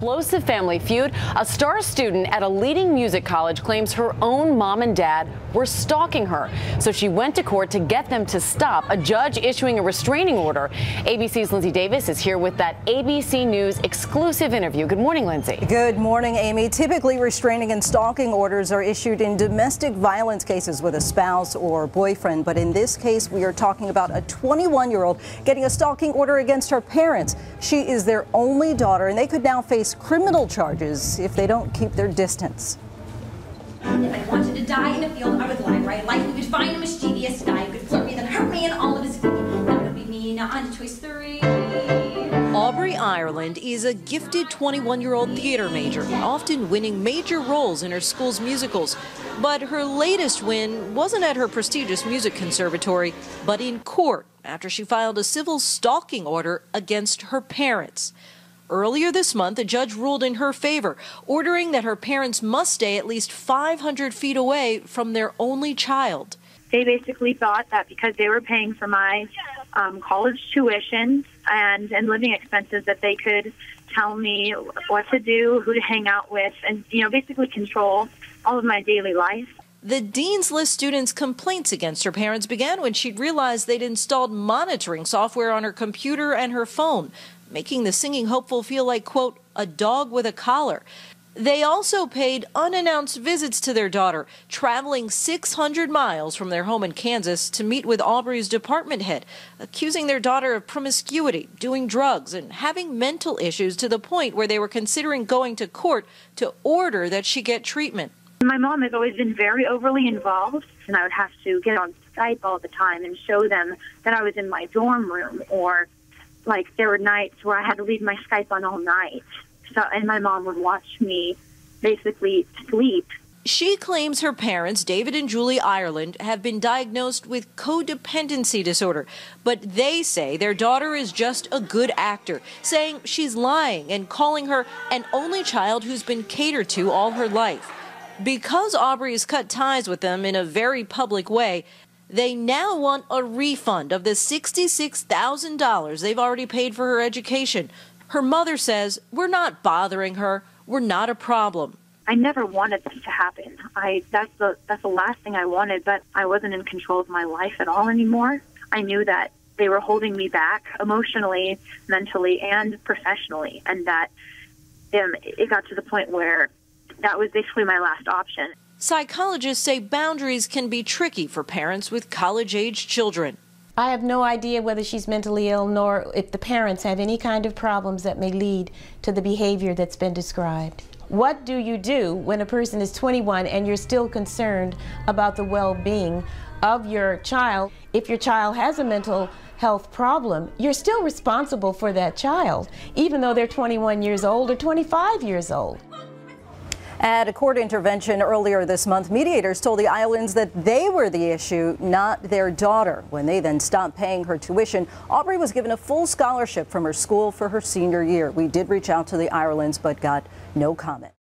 explosive family feud. A star student at a leading music college claims her own mom and dad were stalking her. So she went to court to get them to stop, a judge issuing a restraining order. ABC's Lindsey Davis is here with that ABC News exclusive interview. Good morning, Lindsey. Good morning, Amy. Typically, restraining and stalking orders are issued in domestic violence cases with a spouse or boyfriend. But in this case, we are talking about a 21-year-old getting a stalking order against her parents. She is their only daughter, and they could now face criminal charges if they don't keep their distance. If I wanted to die in a field, I would lie right. Like we would find a mischievous guy who could flirt me, then hurt me, and all of his feet. That would be me. Now on to choice 3. Mulberry Ireland is a gifted 21-year-old theater major, often winning major roles in her school's musicals. But her latest win wasn't at her prestigious music conservatory, but in court after she filed a civil stalking order against her parents. Earlier this month, a judge ruled in her favor, ordering that her parents must stay at least 500 feet away from their only child. They basically thought that because they were paying for my college tuition and living expenses, that they could tell me what to do, who to hang out with, and basically control all of my daily life. The Dean's List student's complaints against her parents began when she'd realized they'd installed monitoring software on her computer and her phone, making the singing hopeful feel like, quote, a dog with a collar. They also paid unannounced visits to their daughter, traveling 600 miles from their home in Kansas to meet with Aubrey's department head, accusing their daughter of promiscuity, doing drugs, and having mental issues to the point where they were considering going to court to order that she get treatment. My mom has always been very overly involved, and I would have to get on Skype all the time and show them that I was in my dorm room, or like there were nights where I had to leave my Skype on all night. And my mom would watch me basically sleep. She claims her parents, David and Julie Ireland, have been diagnosed with codependency disorder, but they say their daughter is just a good actor, saying she's lying and calling her an only child who's been catered to all her life. Because Aubrey has cut ties with them in a very public way, they now want a refund of the $66,000 they've already paid for her education. Her mother says, "We're not bothering her. We're not a problem." I never wanted this to happen. That's the last thing I wanted, but I wasn't in control of my life at all anymore. I knew that they were holding me back emotionally, mentally, and professionally, and that it got to the point where that was basically my last option. Psychologists say boundaries can be tricky for parents with college-age children. I have no idea whether she's mentally ill nor if the parents have any kind of problems that may lead to the behavior that's been described. What do you do when a person is 21 and you're still concerned about the well-being of your child? If your child has a mental health problem, you're still responsible for that child, even though they're 21 years old or 25 years old. At a court intervention earlier this month, mediators told the Islands that they were the issue, not their daughter. When they then stopped paying her tuition, Aubrey was given a full scholarship from her school for her senior year. We did reach out to the Islands, but got no comment.